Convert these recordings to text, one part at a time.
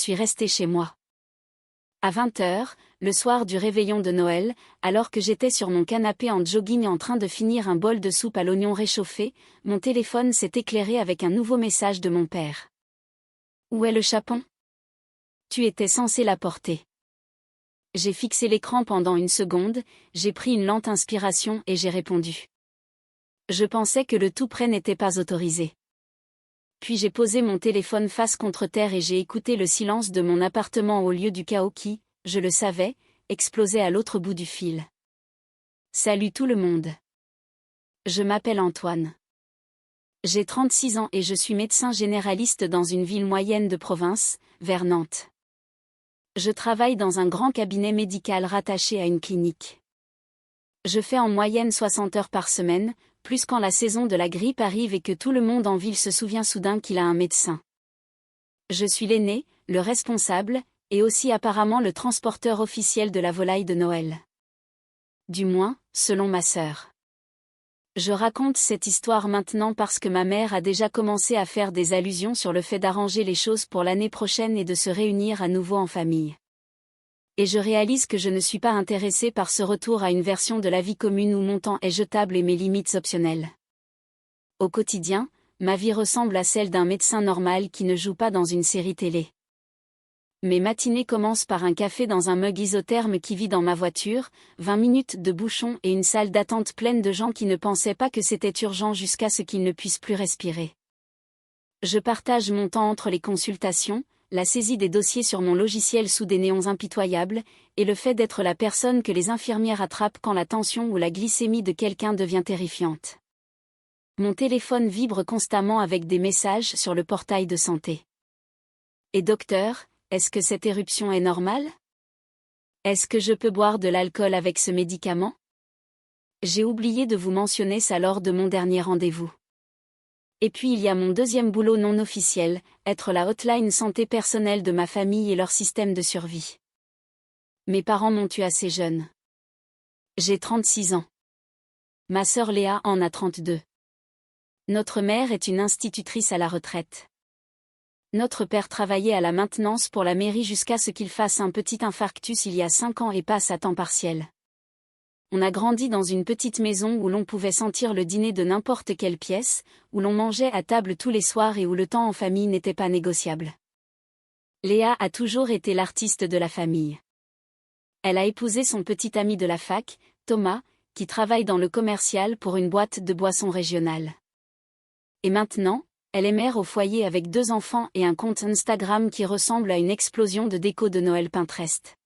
Je suis restée chez moi. À 20h, le soir du réveillon de Noël, alors que j'étais sur mon canapé en jogging en train de finir un bol de soupe à l'oignon réchauffé, mon téléphone s'est éclairé avec un nouveau message de mon père. Où est le chapon? Tu étais censé l'apporter. J'ai fixé l'écran pendant une seconde, j'ai pris une lente inspiration et j'ai répondu. Je pensais que le tout prêt n'était pas autorisé. Puis j'ai posé mon téléphone face contre terre et j'ai écouté le silence de mon appartement au lieu du chaos qui, je le savais, explosait à l'autre bout du fil. Salut tout le monde. Je m'appelle Antoine. J'ai 36 ans et je suis médecin généraliste dans une ville moyenne de province, vers Nantes. Je travaille dans un grand cabinet médical rattaché à une clinique. Je fais en moyenne 60 heures par semaine, plus quand la saison de la grippe arrive et que tout le monde en ville se souvient soudain qu'il a un médecin. Je suis l'aîné, le responsable, et aussi apparemment le transporteur officiel de la volaille de Noël. Du moins, selon ma sœur. Je raconte cette histoire maintenant parce que ma mère a déjà commencé à faire des allusions sur le fait d'arranger les choses pour l'année prochaine et de se réunir à nouveau en famille. Et je réalise que je ne suis pas intéressée par ce retour à une version de la vie commune où mon temps est jetable et mes limites optionnelles. Au quotidien, ma vie ressemble à celle d'un médecin normal qui ne joue pas dans une série télé. Mes matinées commencent par un café dans un mug isotherme qui vit dans ma voiture, 20 minutes de bouchon et une salle d'attente pleine de gens qui ne pensaient pas que c'était urgent jusqu'à ce qu'ils ne puissent plus respirer. Je partage mon temps entre les consultations, la saisie des dossiers sur mon logiciel sous des néons impitoyables, et le fait d'être la personne que les infirmières attrapent quand la tension ou la glycémie de quelqu'un devient terrifiante. Mon téléphone vibre constamment avec des messages sur le portail de santé. Et docteur, est-ce que cette éruption est normale? Est-ce que je peux boire de l'alcool avec ce médicament? J'ai oublié de vous mentionner ça lors de mon dernier rendez-vous. Et puis il y a mon deuxième boulot non officiel, être la hotline santé personnelle de ma famille et leur système de survie. Mes parents m'ont eu assez jeune. J'ai 36 ans. Ma sœur Léa en a 32. Notre mère est une institutrice à la retraite. Notre père travaillait à la maintenance pour la mairie jusqu'à ce qu'il fasse un petit infarctus il y a 5 ans et passe à temps partiel. On a grandi dans une petite maison où l'on pouvait sentir le dîner de n'importe quelle pièce, où l'on mangeait à table tous les soirs et où le temps en famille n'était pas négociable. Léa a toujours été l'artiste de la famille. Elle a épousé son petit ami de la fac, Thomas, qui travaille dans le commercial pour une boîte de boissons régionale. Et maintenant, elle est mère au foyer avec 2 enfants et un compte Instagram qui ressemble à une explosion de déco de Noël Pinterest.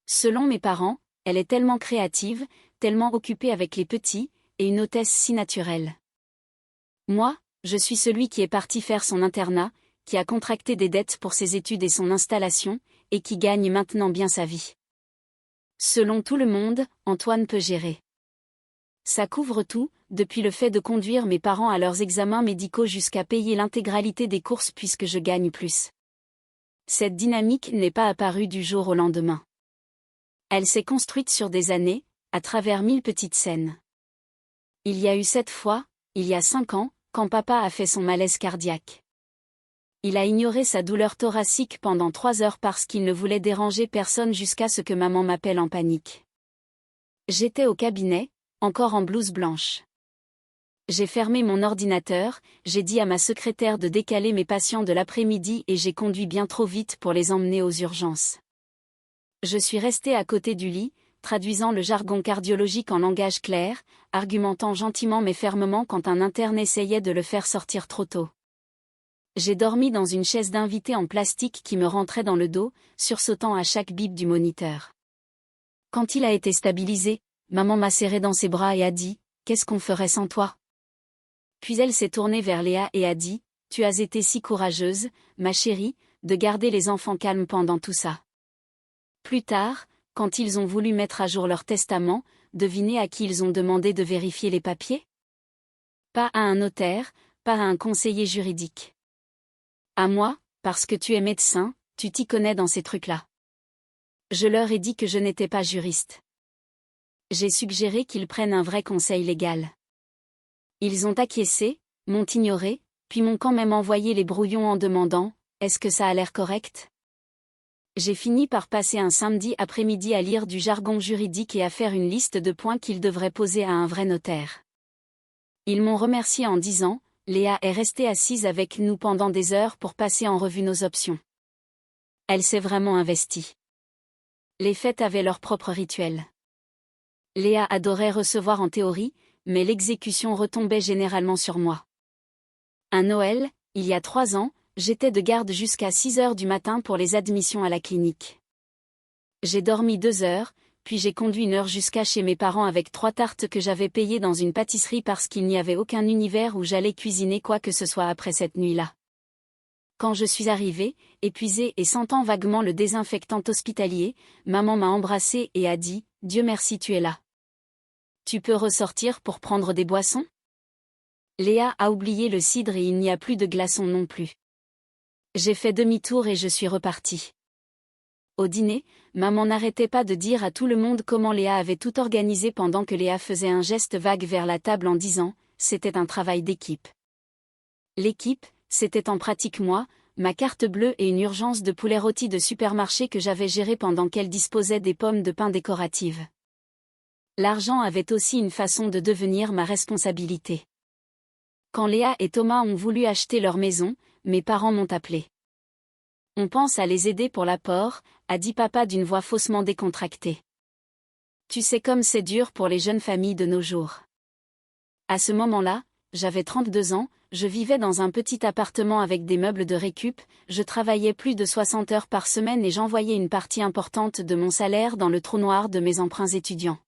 Selon mes parents, elle est tellement créative, tellement occupée avec les petits, et une hôtesse si naturelle. Moi, je suis celui qui est parti faire son internat, qui a contracté des dettes pour ses études et son installation, et qui gagne maintenant bien sa vie. Selon tout le monde, Antoine peut gérer. Ça couvre tout, depuis le fait de conduire mes parents à leurs examens médicaux jusqu'à payer l'intégralité des courses puisque je gagne plus. Cette dynamique n'est pas apparue du jour au lendemain. Elle s'est construite sur des années, à travers 1000 petites scènes. Il y a eu 7 fois, il y a 5 ans, quand papa a fait son malaise cardiaque. Il a ignoré sa douleur thoracique pendant 3 heures parce qu'il ne voulait déranger personne jusqu'à ce que maman m'appelle en panique. J'étais au cabinet, encore en blouse blanche. J'ai fermé mon ordinateur, j'ai dit à ma secrétaire de décaler mes patients de l'après-midi et j'ai conduit bien trop vite pour les emmener aux urgences. Je suis restée à côté du lit, traduisant le jargon cardiologique en langage clair, argumentant gentiment mais fermement quand un interne essayait de le faire sortir trop tôt. J'ai dormi dans une chaise d'invité en plastique qui me rentrait dans le dos, sursautant à chaque bip du moniteur. Quand il a été stabilisé, maman m'a serré dans ses bras et a dit « Qu'est-ce qu'on ferait sans toi ?» Puis elle s'est tournée vers Léa et a dit « Tu as été si courageuse, ma chérie, de garder les enfants calmes pendant tout ça. » Plus tard, quand ils ont voulu mettre à jour leur testament, devinez à qui ils ont demandé de vérifier les papiers? Pas à un notaire, pas à un conseiller juridique. À moi, parce que tu es médecin, tu t'y connais dans ces trucs-là. Je leur ai dit que je n'étais pas juriste. J'ai suggéré qu'ils prennent un vrai conseil légal. Ils ont acquiescé, m'ont ignoré, puis m'ont quand même envoyé les brouillons en demandant « Est-ce que ça a l'air correct ?» J'ai fini par passer un samedi après-midi à lire du jargon juridique et à faire une liste de points qu'ils devraient poser à un vrai notaire. Ils m'ont remercié en disant, Léa est restée assise avec nous pendant des heures pour passer en revue nos options. Elle s'est vraiment investie. Les fêtes avaient leur propre rituel. Léa adorait recevoir en théorie, mais l'exécution retombait généralement sur moi. Un Noël, il y a 3 ans, j'étais de garde jusqu'à 6 heures du matin pour les admissions à la clinique. J'ai dormi 2 heures, puis j'ai conduit 1 heure jusqu'à chez mes parents avec 3 tartes que j'avais payées dans une pâtisserie parce qu'il n'y avait aucun univers où j'allais cuisiner quoi que ce soit après cette nuit-là. Quand je suis arrivée, épuisée et sentant vaguement le désinfectant hospitalier, maman m'a embrassée et a dit « Dieu merci tu es là. Tu peux ressortir pour prendre des boissons ?» Léa a oublié le cidre et il n'y a plus de glaçons non plus. J'ai fait demi-tour et je suis repartie. Au dîner, maman n'arrêtait pas de dire à tout le monde comment Léa avait tout organisé pendant que Léa faisait un geste vague vers la table en disant « C'était un travail d'équipe. » L'équipe, c'était en pratique moi, ma carte bleue et une urgence de poulet rôti de supermarché que j'avais gérée pendant qu'elle disposait des pommes de pin décoratives. L'argent avait aussi une façon de devenir ma responsabilité. Quand Léa et Thomas ont voulu acheter leur maison, mes parents m'ont appelé. « On pense à les aider pour l'apport », a dit papa d'une voix faussement décontractée. Tu sais comme c'est dur pour les jeunes familles de nos jours. À ce moment-là, j'avais 32 ans, je vivais dans un petit appartement avec des meubles de récup, je travaillais plus de 60 heures par semaine et j'envoyais une partie importante de mon salaire dans le trou noir de mes emprunts étudiants.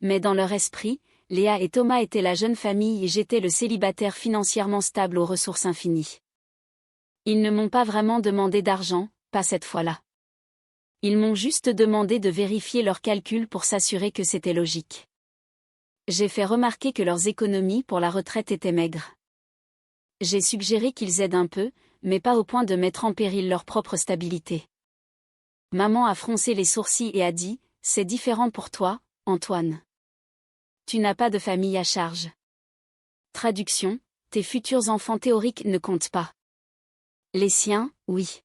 Mais dans leur esprit, Léa et Thomas étaient la jeune famille et j'étais le célibataire financièrement stable aux ressources infinies. Ils ne m'ont pas vraiment demandé d'argent, pas cette fois-là. Ils m'ont juste demandé de vérifier leurs calculs pour s'assurer que c'était logique. J'ai fait remarquer que leurs économies pour la retraite étaient maigres. J'ai suggéré qu'ils aident un peu, mais pas au point de mettre en péril leur propre stabilité. Maman a froncé les sourcils et a dit « C'est différent pour toi, Antoine. Tu n'as pas de famille à charge. » Traduction, tes futurs enfants théoriques ne comptent pas. Les siens, oui.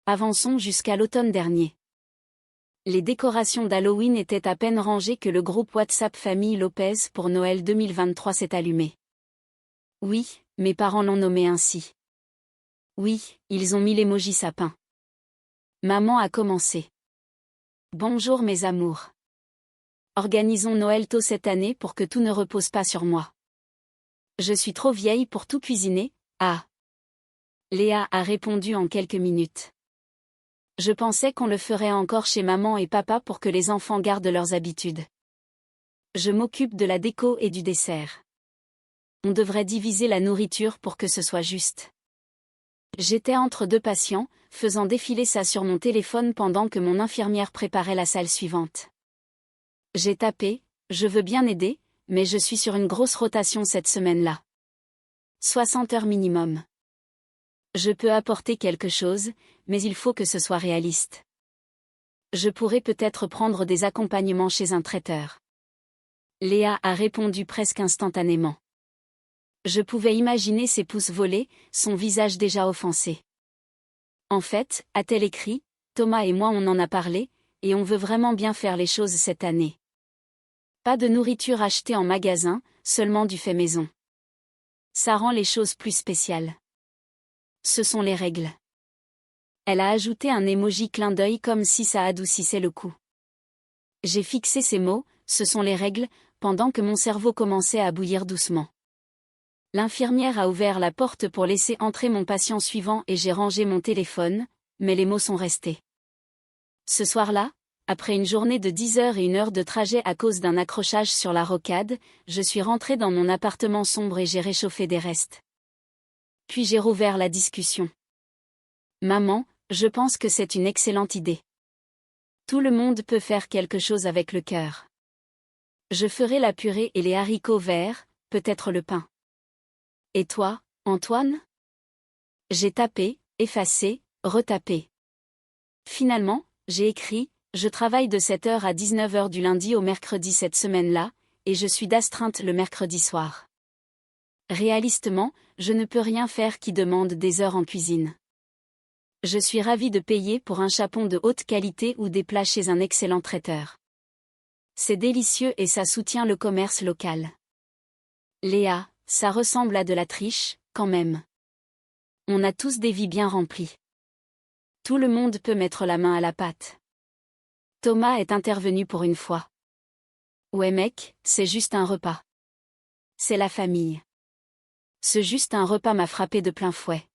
Avançons jusqu'à l'automne dernier. Les décorations d'Halloween étaient à peine rangées que le groupe WhatsApp Famille Lopez pour Noël 2023 s'est allumé. Oui, mes parents l'ont nommé ainsi. Oui, ils ont mis l'emoji sapin. Maman a commencé. Bonjour mes amours. Organisons Noël tôt cette année pour que tout ne repose pas sur moi. Je suis trop vieille pour tout cuisiner, ah. Léa a répondu en quelques minutes. Je pensais qu'on le ferait encore chez maman et papa pour que les enfants gardent leurs habitudes. Je m'occupe de la déco et du dessert. On devrait diviser la nourriture pour que ce soit juste. J'étais entre 2 patients, faisant défiler ça sur mon téléphone pendant que mon infirmière préparait la salle suivante. J'ai tapé, je veux bien aider, mais je suis sur une grosse rotation cette semaine-là. 60 heures minimum. Je peux apporter quelque chose, mais il faut que ce soit réaliste. Je pourrais peut-être prendre des accompagnements chez un traiteur. Léa a répondu presque instantanément. Je pouvais imaginer ses pouces voler, son visage déjà offensé. En fait, a-t-elle écrit, Thomas et moi on en a parlé, et on veut vraiment bien faire les choses cette année. Pas de nourriture achetée en magasin, seulement du fait maison. Ça rend les choses plus spéciales. Ce sont les règles. Elle a ajouté un emoji clin d'œil comme si ça adoucissait le coup. J'ai fixé ces mots, ce sont les règles, pendant que mon cerveau commençait à bouillir doucement. L'infirmière a ouvert la porte pour laisser entrer mon patient suivant et j'ai rangé mon téléphone, mais les mots sont restés. Ce soir-là, après une journée de 10 heures et 1 heure de trajet à cause d'un accrochage sur la rocade, je suis rentrée dans mon appartement sombre et j'ai réchauffé des restes. Puis j'ai rouvert la discussion. Maman, je pense que c'est une excellente idée. Tout le monde peut faire quelque chose avec le cœur. Je ferai la purée et les haricots verts, peut-être le pain. Et toi, Antoine? J'ai tapé, effacé, retapé. Finalement, j'ai écrit, je travaille de 7 heures à 19 heures du lundi au mercredi cette semaine-là, et je suis d'astreinte le mercredi soir. Réalistement, je ne peux rien faire qui demande des heures en cuisine. Je suis ravie de payer pour un chapon de haute qualité ou des plats chez un excellent traiteur. C'est délicieux et ça soutient le commerce local. Léa, ça ressemble à de la triche, quand même. On a tous des vies bien remplies. Tout le monde peut mettre la main à la pâte. Thomas est intervenu pour une fois. Ouais mec, c'est juste un repas. C'est la famille. Ce juste un repas m'a frappé de plein fouet.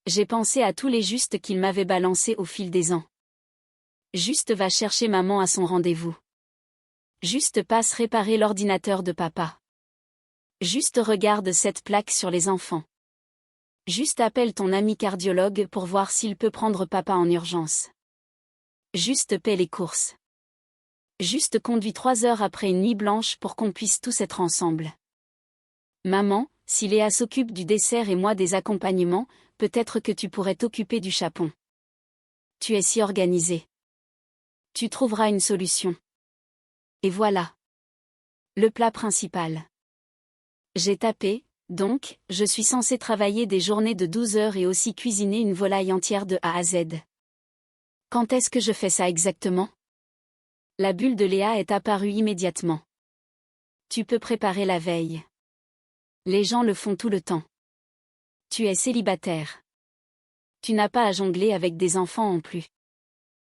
J'ai pensé à tous les justes qu'il m'avait balancés au fil des ans. Juste va chercher maman à son rendez-vous. Juste passe réparer l'ordinateur de papa. Juste regarde cette plaque sur les enfants. Juste appelle ton ami cardiologue pour voir s'il peut prendre papa en urgence. Juste paie les courses. Juste conduis 3 heures après une nuit blanche pour qu'on puisse tous être ensemble. Maman, si Léa s'occupe du dessert et moi des accompagnements, peut-être que tu pourrais t'occuper du chapon. Tu es si organisée. Tu trouveras une solution. Et voilà. Le plat principal. J'ai tapé, donc, je suis censée travailler des journées de 12 heures et aussi cuisiner une volaille entière de A à Z. Quand est-ce que je fais ça exactement? La bulle de Léa est apparue immédiatement. Tu peux préparer la veille. Les gens le font tout le temps. Tu es célibataire. Tu n'as pas à jongler avec des enfants en plus.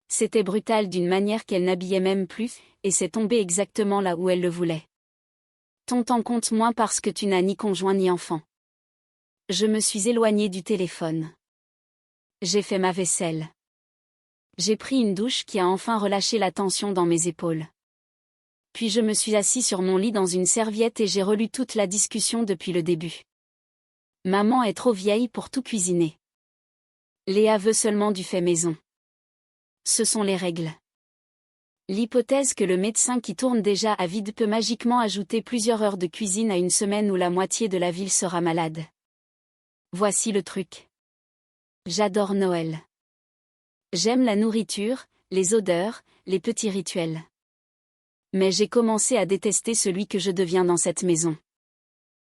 C'était brutal d'une manière qu'elle n'habillait même plus, et c'est tombé exactement là où elle le voulait. Ton temps compte moins parce que tu n'as ni conjoint ni enfant. Je me suis éloignée du téléphone. J'ai fait ma vaisselle. J'ai pris une douche qui a enfin relâché la tension dans mes épaules. Puis je me suis assis sur mon lit dans une serviette et j'ai relu toute la discussion depuis le début. Maman est trop vieille pour tout cuisiner. Léa veut seulement du fait maison. Ce sont les règles. L'hypothèse que le médecin qui tourne déjà à vide peut magiquement ajouter plusieurs heures de cuisine à une semaine où la moitié de la ville sera malade. Voici le truc. J'adore Noël. J'aime la nourriture, les odeurs, les petits rituels. Mais j'ai commencé à détester celui que je deviens dans cette maison.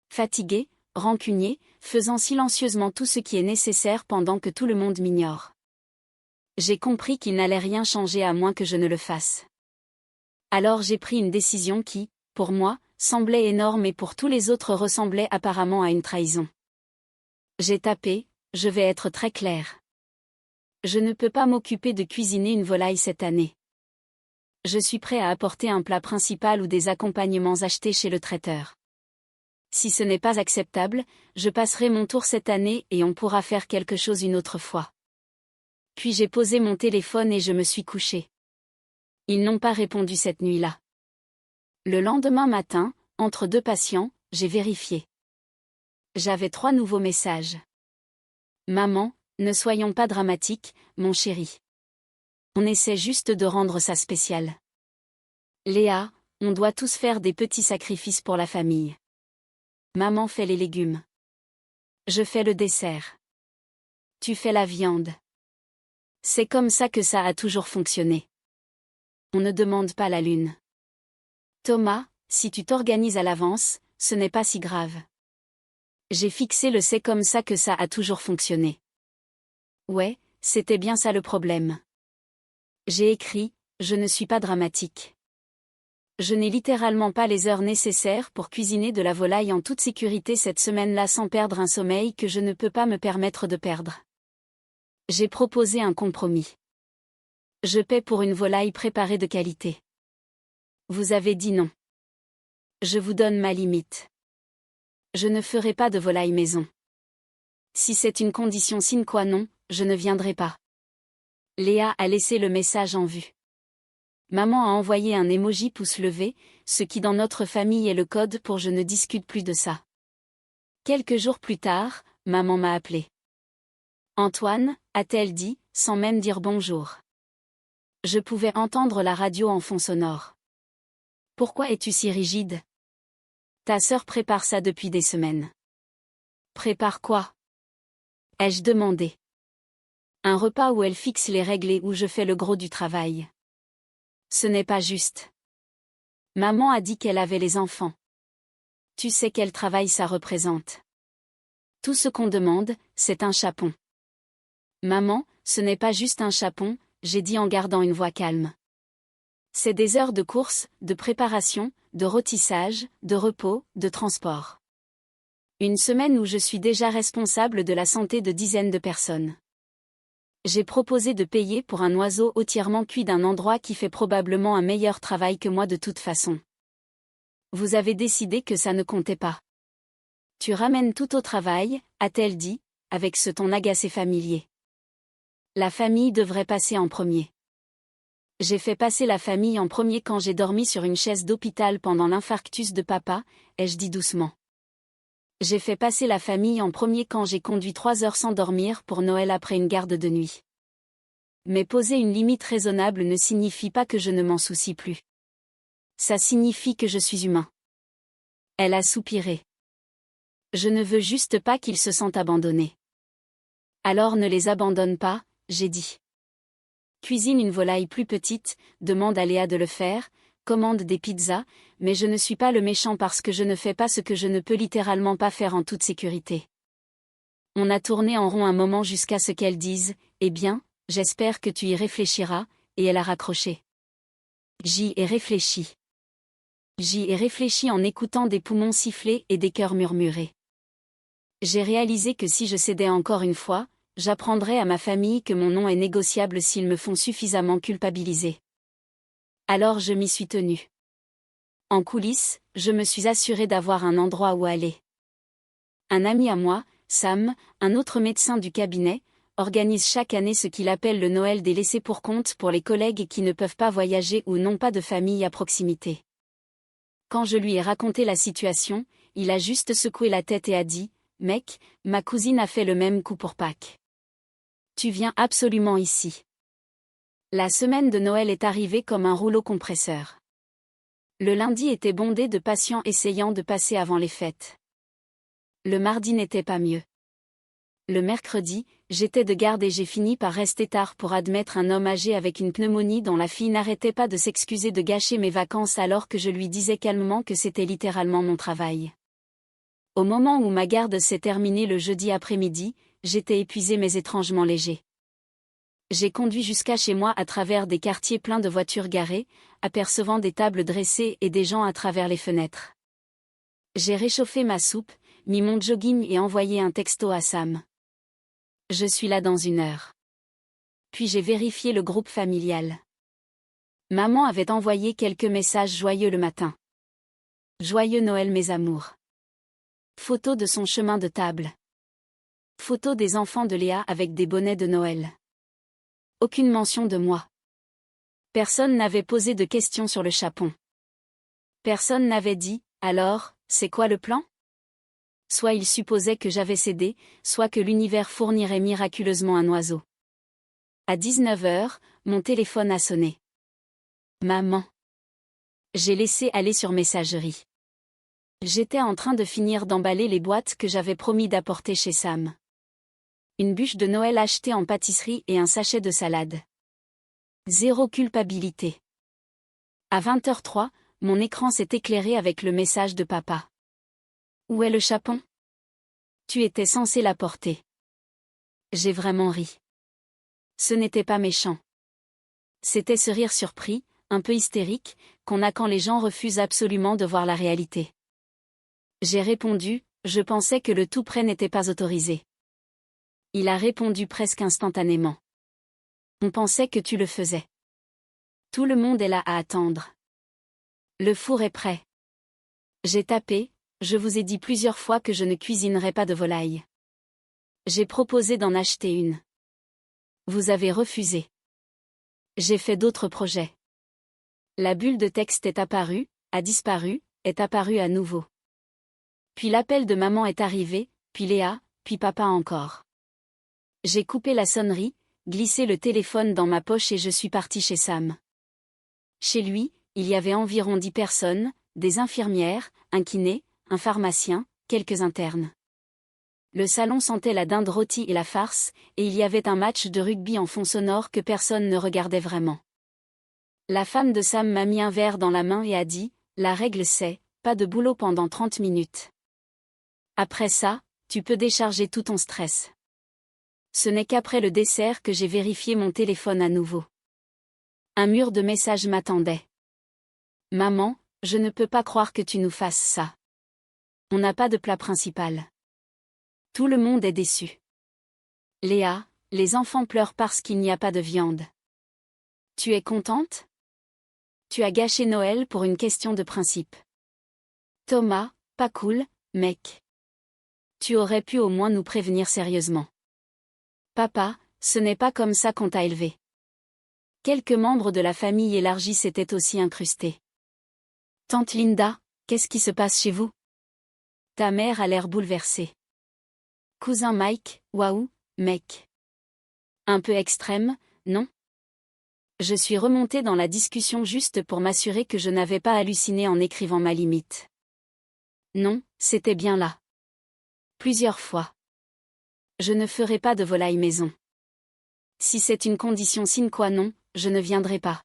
Fatigué, rancunier, faisant silencieusement tout ce qui est nécessaire pendant que tout le monde m'ignore. J'ai compris qu'il n'allait rien changer à moins que je ne le fasse. Alors j'ai pris une décision qui, pour moi, semblait énorme et pour tous les autres ressemblait apparemment à une trahison. J'ai tapé, je vais être très clair. Je ne peux pas m'occuper de cuisiner une volaille cette année. Je suis prêt à apporter un plat principal ou des accompagnements achetés chez le traiteur. Si ce n'est pas acceptable, je passerai mon tour cette année et on pourra faire quelque chose une autre fois. Puis j'ai posé mon téléphone et je me suis couché. Ils n'ont pas répondu cette nuit-là. Le lendemain matin, entre 2 patients, j'ai vérifié. J'avais 3 nouveaux messages. Maman, ne soyons pas dramatiques, mon chéri. On essaie juste de rendre ça spécial. Léa, on doit tous faire des petits sacrifices pour la famille. Maman fait les légumes. Je fais le dessert. Tu fais la viande. C'est comme ça que ça a toujours fonctionné. On ne demande pas la lune. Thomas, si tu t'organises à l'avance, ce n'est pas si grave. J'ai fixé le c'est comme ça que ça a toujours fonctionné. Ouais, c'était bien ça le problème. J'ai écrit, je ne suis pas dramatique. Je n'ai littéralement pas les heures nécessaires pour cuisiner de la volaille en toute sécurité cette semaine-là sans perdre un sommeil que je ne peux pas me permettre de perdre. J'ai proposé un compromis. Je paie pour une volaille préparée de qualité. Vous avez dit non. Je vous donne ma limite. Je ne ferai pas de volaille maison. Si c'est une condition sine qua non, je ne viendrai pas. Léa a laissé le message en vue. Maman a envoyé un emoji pouce levé, ce qui dans notre famille est le code pour je ne discute plus de ça. Quelques jours plus tard, maman m'a appelé. Antoine, a-t-elle dit, sans même dire bonjour. Je pouvais entendre la radio en fond sonore. Pourquoi es-tu si rigide? Ta sœur prépare ça depuis des semaines. Prépare quoi? Ai-je demandé. Un repas où elle fixe les règles et où je fais le gros du travail. Ce n'est pas juste. Maman a dit qu'elle avait les enfants. Tu sais quel travail ça représente. Tout ce qu'on demande, c'est un chapon. Maman, ce n'est pas juste un chapon, j'ai dit en gardant une voix calme. C'est des heures de course, de préparation, de rôtissage, de repos, de transport. Une semaine où je suis déjà responsable de la santé de dizaines de personnes. J'ai proposé de payer pour un oiseau entièrement cuit d'un endroit qui fait probablement un meilleur travail que moi de toute façon. Vous avez décidé que ça ne comptait pas. Tu ramènes tout au travail, a-t-elle dit, avec ce ton agacé familier. La famille devrait passer en premier. J'ai fait passer la famille en premier quand j'ai dormi sur une chaise d'hôpital pendant l'infarctus de papa, ai-je dit doucement. J'ai fait passer la famille en premier quand j'ai conduit 3 heures sans dormir pour Noël après une garde de nuit. Mais poser une limite raisonnable ne signifie pas que je ne m'en soucie plus. Ça signifie que je suis humain. Elle a soupiré. Je ne veux juste pas qu'ils se sentent abandonnés. Alors ne les abandonne pas, j'ai dit. Cuisine une volaille plus petite, demande à Léa de le faire, commande des pizzas, mais je ne suis pas le méchant parce que je ne fais pas ce que je ne peux littéralement pas faire en toute sécurité. On a tourné en rond un moment jusqu'à ce qu'elle dise « Eh bien, j'espère que tu y réfléchiras », et elle a raccroché. J'y ai réfléchi. J'y ai réfléchi en écoutant des poumons siffler et des cœurs murmurer. J'ai réalisé que si je cédais encore une fois, j'apprendrais à ma famille que mon nom est négociable s'ils me font suffisamment culpabiliser. Alors je m'y suis tenue. En coulisses, je me suis assurée d'avoir un endroit où aller. Un ami à moi, Sam, un autre médecin du cabinet, organise chaque année ce qu'il appelle le Noël des laissés-pour-compte pour les collègues qui ne peuvent pas voyager ou n'ont pas de famille à proximité. Quand je lui ai raconté la situation, il a juste secoué la tête et a dit « Mec, ma cousine a fait le même coup pour Pâques. Tu viens absolument ici. » La semaine de Noël est arrivée comme un rouleau compresseur. Le lundi était bondé de patients essayant de passer avant les fêtes. Le mardi n'était pas mieux. Le mercredi, j'étais de garde et j'ai fini par rester tard pour admettre un homme âgé avec une pneumonie dont la fille n'arrêtait pas de s'excuser de gâcher mes vacances alors que je lui disais calmement que c'était littéralement mon travail. Au moment où ma garde s'est terminée le jeudi après-midi, j'étais épuisé mais étrangement léger. J'ai conduit jusqu'à chez moi à travers des quartiers pleins de voitures garées, apercevant des tables dressées et des gens à travers les fenêtres. J'ai réchauffé ma soupe, mis mon jogging et envoyé un texto à Sam. Je suis là dans 1 heure. Puis j'ai vérifié le groupe familial. Maman avait envoyé quelques messages joyeux le matin. Joyeux Noël mes amours. Photo de son chemin de table. Photo des enfants de Léa avec des bonnets de Noël. Aucune mention de moi. Personne n'avait posé de questions sur le chapon. Personne n'avait dit « Alors, c'est quoi le plan ?» Soit il supposait que j'avais cédé, soit que l'univers fournirait miraculeusement un oiseau. À 19 heures, mon téléphone a sonné. Maman. J'ai laissé aller sur messagerie. J'étais en train de finir d'emballer les boîtes que j'avais promis d'apporter chez Sam. Une bûche de Noël achetée en pâtisserie et un sachet de salade. Zéro culpabilité. À 20h03, mon écran s'est éclairé avec le message de papa. Où est le chapon ? Tu étais censé l'apporter. J'ai vraiment ri. Ce n'était pas méchant. C'était ce rire surpris, un peu hystérique, qu'on a quand les gens refusent absolument de voir la réalité. J'ai répondu, je pensais que le tout prêt n'était pas autorisé. Il a répondu presque instantanément. On pensait que tu le faisais. Tout le monde est là à attendre. Le four est prêt. J'ai tapé, je vous ai dit plusieurs fois que je ne cuisinerais pas de volaille. J'ai proposé d'en acheter une. Vous avez refusé. J'ai fait d'autres projets. La bulle de texte est apparue, a disparu, est apparue à nouveau. Puis l'appel de maman est arrivé, puis Léa, puis papa encore. J'ai coupé la sonnerie, glissé le téléphone dans ma poche et je suis parti chez Sam. Chez lui, il y avait environ 10 personnes, des infirmières, un kiné, un pharmacien, quelques internes. Le salon sentait la dinde rôtie et la farce, et il y avait un match de rugby en fond sonore que personne ne regardait vraiment. La femme de Sam m'a mis un verre dans la main et a dit, la règle c'est, pas de boulot pendant 30 minutes. Après ça, tu peux décharger tout ton stress. Ce n'est qu'après le dessert que j'ai vérifié mon téléphone à nouveau. Un mur de messages m'attendait. Maman, je ne peux pas croire que tu nous fasses ça. On n'a pas de plat principal. Tout le monde est déçu. Léa, les enfants pleurent parce qu'il n'y a pas de viande. Tu es contente? Tu as gâché Noël pour une question de principe. Thomas, pas cool, mec. Tu aurais pu au moins nous prévenir sérieusement. Papa, ce n'est pas comme ça qu'on t'a élevé. Quelques membres de la famille élargie s'étaient aussi incrustés. Tante Linda, qu'est-ce qui se passe chez vous? Ta mère a l'air bouleversée. Cousin Mike, waouh, mec. Un peu extrême, non? Je suis remontée dans la discussion juste pour m'assurer que je n'avais pas halluciné en écrivant ma limite. Non, c'était bien là. Plusieurs fois. Je ne ferai pas de volaille maison. Si c'est une condition sine qua non, je ne viendrai pas.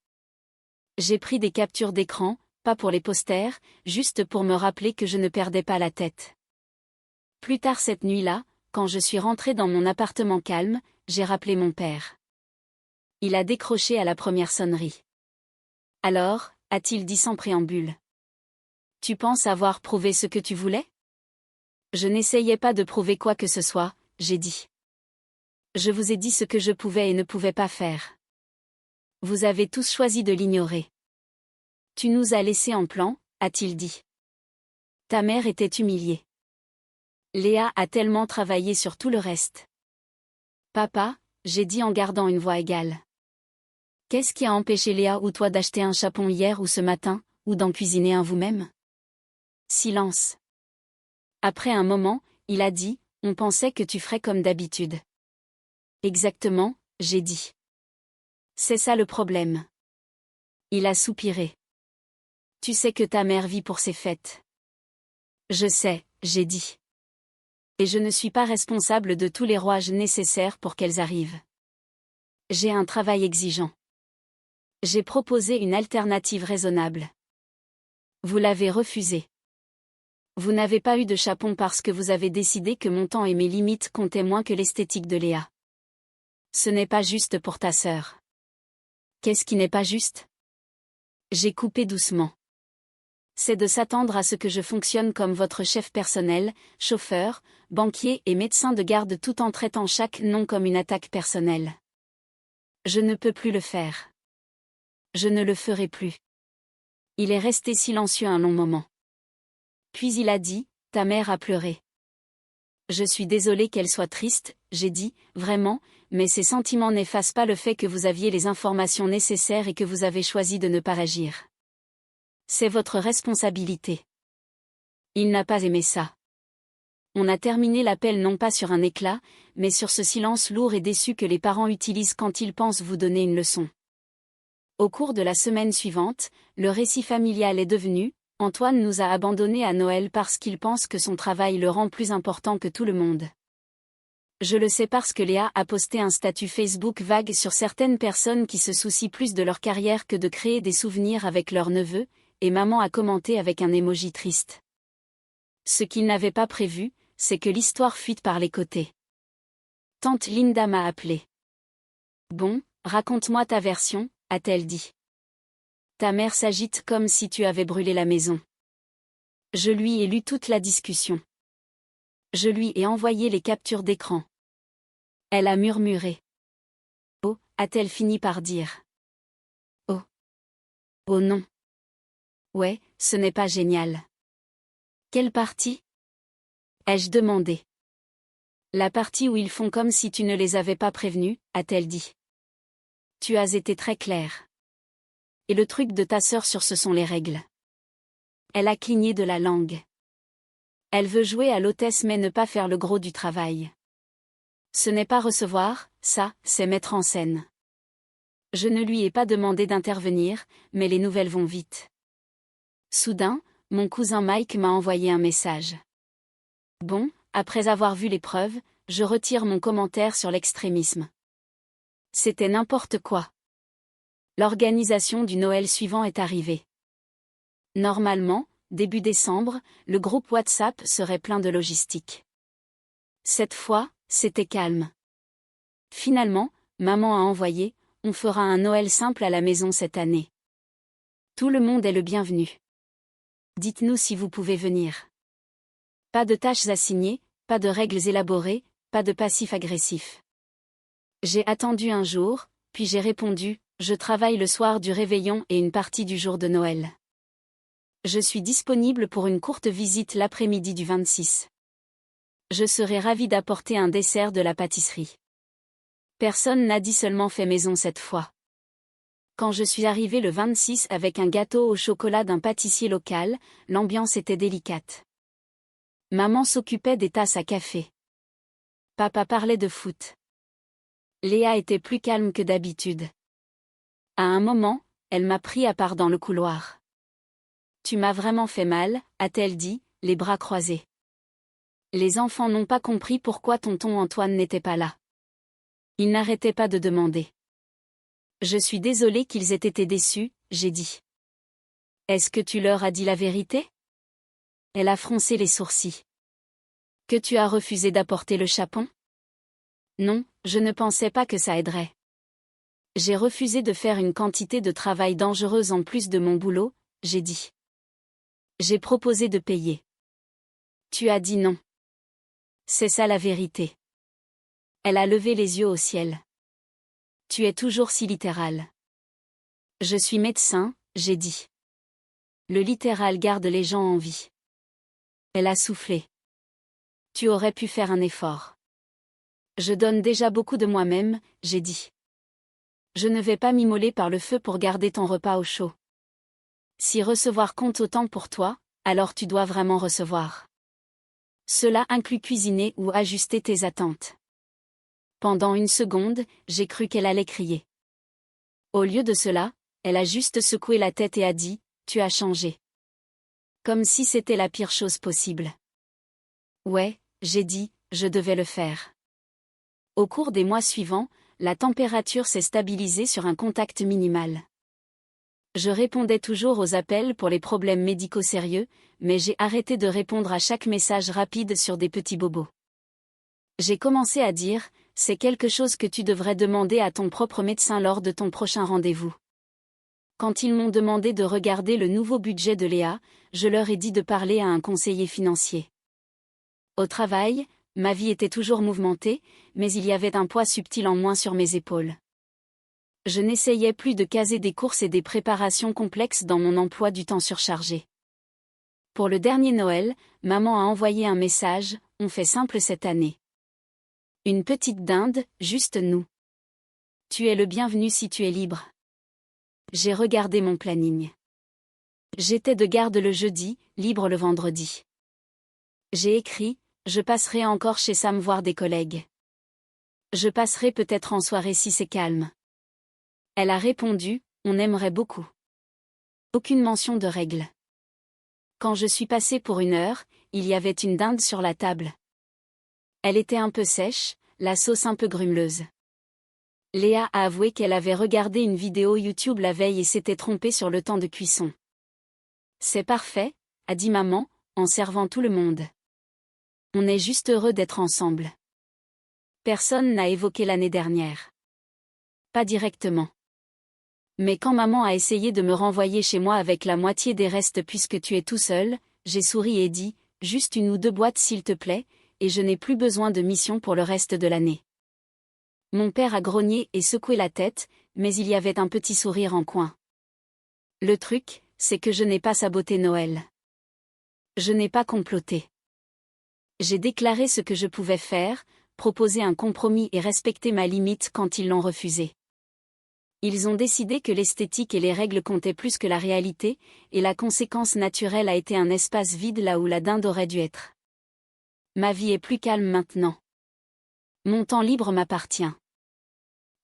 J'ai pris des captures d'écran, pas pour les posters, juste pour me rappeler que je ne perdais pas la tête. Plus tard cette nuit-là, quand je suis rentrée dans mon appartement calme, j'ai rappelé mon père. Il a décroché à la première sonnerie. Alors, a-t-il dit sans préambule. Tu penses avoir prouvé ce que tu voulais? Je n'essayais pas de prouver quoi que ce soit, j'ai dit. Je vous ai dit ce que je pouvais et ne pouvais pas faire. Vous avez tous choisi de l'ignorer. Tu nous as laissés en plan, a-t-il dit. Ta mère était humiliée. Léa a tellement travaillé sur tout le reste. Papa, j'ai dit en gardant une voix égale. Qu'est-ce qui a empêché Léa ou toi d'acheter un chapon hier ou ce matin, ou d'en cuisiner un vous-même? Silence. Après un moment, il a dit, on pensait que tu ferais comme d'habitude. Exactement, j'ai dit. C'est ça le problème. Il a soupiré. Tu sais que ta mère vit pour ses fêtes. Je sais, j'ai dit. Et je ne suis pas responsable de tous les rouages nécessaires pour qu'elles arrivent. J'ai un travail exigeant. J'ai proposé une alternative raisonnable. Vous l'avez refusée. Vous n'avez pas eu de chapon parce que vous avez décidé que mon temps et mes limites comptaient moins que l'esthétique de Léa. Ce n'est pas juste pour ta sœur. Qu'est-ce qui n'est pas juste? J'ai coupé doucement. C'est de s'attendre à ce que je fonctionne comme votre chef personnel, chauffeur, banquier et médecin de garde tout en traitant chaque nom comme une attaque personnelle. Je ne peux plus le faire. Je ne le ferai plus. Il est resté silencieux un long moment. Puis il a dit, ta mère a pleuré. Je suis désolée qu'elle soit triste, j'ai dit, vraiment, mais ces sentiments n'effacent pas le fait que vous aviez les informations nécessaires et que vous avez choisi de ne pas agir. C'est votre responsabilité. Il n'a pas aimé ça. On a terminé l'appel non pas sur un éclat, mais sur ce silence lourd et déçu que les parents utilisent quand ils pensent vous donner une leçon. Au cours de la semaine suivante, le récit familial est devenu « Antoine nous a abandonnés à Noël parce qu'il pense que son travail le rend plus important que tout le monde ». Je le sais parce que Léa a posté un statut Facebook vague sur certaines personnes qui se soucient plus de leur carrière que de créer des souvenirs avec leurs neveux, et maman a commenté avec un emoji triste. Ce qu'il n'avait pas prévu, c'est que l'histoire fuite par les côtés. Tante Linda m'a appelé. Bon, raconte-moi ta version, a-t-elle dit. Ta mère s'agite comme si tu avais brûlé la maison. Je lui ai lu toute la discussion. Je lui ai envoyé les captures d'écran. Elle a murmuré. Oh, a-t-elle fini par dire. Oh. Oh non. Ouais, ce n'est pas génial. Quelle partie? Ai-je demandé. La partie où ils font comme si tu ne les avais pas prévenus, a-t-elle dit. Tu as été très claire. Et le truc de ta sœur sur ce sont les règles. Elle a cligné de la langue. Elle veut jouer à l'hôtesse mais ne pas faire le gros du travail. Ce n'est pas recevoir, ça, c'est mettre en scène. Je ne lui ai pas demandé d'intervenir, mais les nouvelles vont vite. Soudain, mon cousin Mike m'a envoyé un message. Bon, après avoir vu les preuves, je retire mon commentaire sur l'extrémisme. C'était n'importe quoi. L'organisation du Noël suivant est arrivée. Normalement, début décembre, le groupe WhatsApp serait plein de logistique. Cette fois, c'était calme. Finalement, maman a envoyé, on fera un Noël simple à la maison cette année. Tout le monde est le bienvenu. Dites-nous si vous pouvez venir. Pas de tâches assignées, pas de règles élaborées, pas de passif agressif. J'ai attendu un jour, puis j'ai répondu, je travaille le soir du réveillon et une partie du jour de Noël. Je suis disponible pour une courte visite l'après-midi du 26. Je serai ravie d'apporter un dessert de la pâtisserie. Personne n'a dit seulement fait maison cette fois. Quand je suis arrivée le 26 avec un gâteau au chocolat d'un pâtissier local, l'ambiance était délicate. Maman s'occupait des tasses à café. Papa parlait de foot. Léa était plus calme que d'habitude. À un moment, elle m'a pris à part dans le couloir. Tu m'as vraiment fait mal, a-t-elle dit, les bras croisés. Les enfants n'ont pas compris pourquoi tonton Antoine n'était pas là. Ils n'arrêtaient pas de demander. Je suis désolée qu'ils aient été déçus, j'ai dit. Est-ce que tu leur as dit la vérité? Elle a froncé les sourcils. Que tu as refusé d'apporter le chapon? Non, je ne pensais pas que ça aiderait. J'ai refusé de faire une quantité de travail dangereuse en plus de mon boulot, j'ai dit. J'ai proposé de payer. Tu as dit non. C'est ça la vérité. Elle a levé les yeux au ciel. Tu es toujours si littéral. Je suis médecin, j'ai dit. Le littéral garde les gens en vie. Elle a soufflé. Tu aurais pu faire un effort. Je donne déjà beaucoup de moi-même, j'ai dit. Je ne vais pas m'immoler par le feu pour garder ton repas au chaud. Si recevoir compte autant pour toi, alors tu dois vraiment recevoir. Cela inclut cuisiner ou ajuster tes attentes. Pendant une seconde, j'ai cru qu'elle allait crier. Au lieu de cela, elle a juste secoué la tête et a dit, tu as changé. Comme si c'était la pire chose possible. Ouais, j'ai dit, je devais le faire. Au cours des mois suivants, la température s'est stabilisée sur un contact minimal. Je répondais toujours aux appels pour les problèmes médicaux sérieux, mais j'ai arrêté de répondre à chaque message rapide sur des petits bobos. J'ai commencé à dire, c'est quelque chose que tu devrais demander à ton propre médecin lors de ton prochain rendez-vous. Quand ils m'ont demandé de regarder le nouveau budget de Léa, je leur ai dit de parler à un conseiller financier. Au travail, ma vie était toujours mouvementée, mais il y avait un poids subtil en moins sur mes épaules. Je n'essayais plus de caser des courses et des préparations complexes dans mon emploi du temps surchargé. Pour le dernier Noël, maman a envoyé un message, on fait simple cette année. Une petite dinde, juste nous. Tu es le bienvenu si tu es libre. J'ai regardé mon planning. J'étais de garde le jeudi, libre le vendredi. J'ai écrit, je passerai encore chez Sam voir des collègues. Je passerai peut-être en soirée si c'est calme. Elle a répondu, on aimerait beaucoup. Aucune mention de règle. Quand je suis passée pour 1 heure, il y avait une dinde sur la table. Elle était un peu sèche, la sauce un peu grumeleuse. Léa a avoué qu'elle avait regardé une vidéo YouTube la veille et s'était trompée sur le temps de cuisson. C'est parfait, a dit maman, en servant tout le monde. On est juste heureux d'être ensemble. Personne n'a évoqué l'année dernière. Pas directement. Mais quand maman a essayé de me renvoyer chez moi avec la moitié des restes puisque tu es tout seul, j'ai souri et dit, juste 1 ou 2 boîtes s'il te plaît, et je n'ai plus besoin de mission pour le reste de l'année. Mon père a grogné et secoué la tête, mais il y avait un petit sourire en coin. Le truc, c'est que je n'ai pas saboté Noël. Je n'ai pas comploté. J'ai déclaré ce que je pouvais faire, proposer un compromis et respecter ma limite quand ils l'ont refusé. Ils ont décidé que l'esthétique et les règles comptaient plus que la réalité, et la conséquence naturelle a été un espace vide là où la dinde aurait dû être. Ma vie est plus calme maintenant. Mon temps libre m'appartient.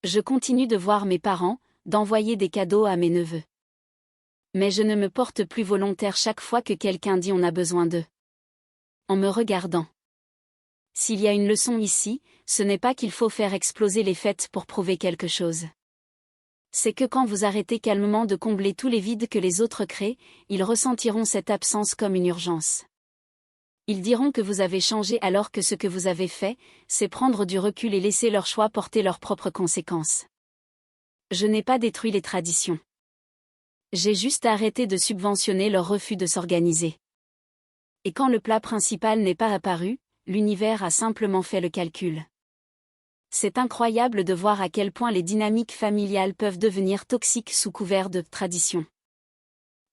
Je continue de voir mes parents, d'envoyer des cadeaux à mes neveux. Mais je ne me porte plus volontaire chaque fois que quelqu'un dit on a besoin d'eux. En me regardant. S'il y a une leçon ici, ce n'est pas qu'il faut faire exploser les fêtes pour prouver quelque chose. C'est que quand vous arrêtez calmement de combler tous les vides que les autres créent, ils ressentiront cette absence comme une urgence. Ils diront que vous avez changé alors que ce que vous avez fait, c'est prendre du recul et laisser leur choix porter leurs propres conséquences. Je n'ai pas détruit les traditions. J'ai juste arrêté de subventionner leur refus de s'organiser. Et quand le plat principal n'est pas apparu, l'univers a simplement fait le calcul. C'est incroyable de voir à quel point les dynamiques familiales peuvent devenir toxiques sous couvert de tradition.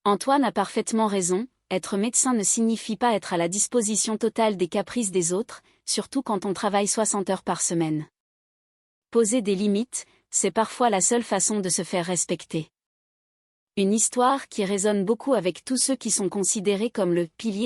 Antoine a parfaitement raison, être médecin ne signifie pas être à la disposition totale des caprices des autres, surtout quand on travaille 60 heures par semaine. Poser des limites, c'est parfois la seule façon de se faire respecter. Une histoire qui résonne beaucoup avec tous ceux qui sont considérés comme le pilier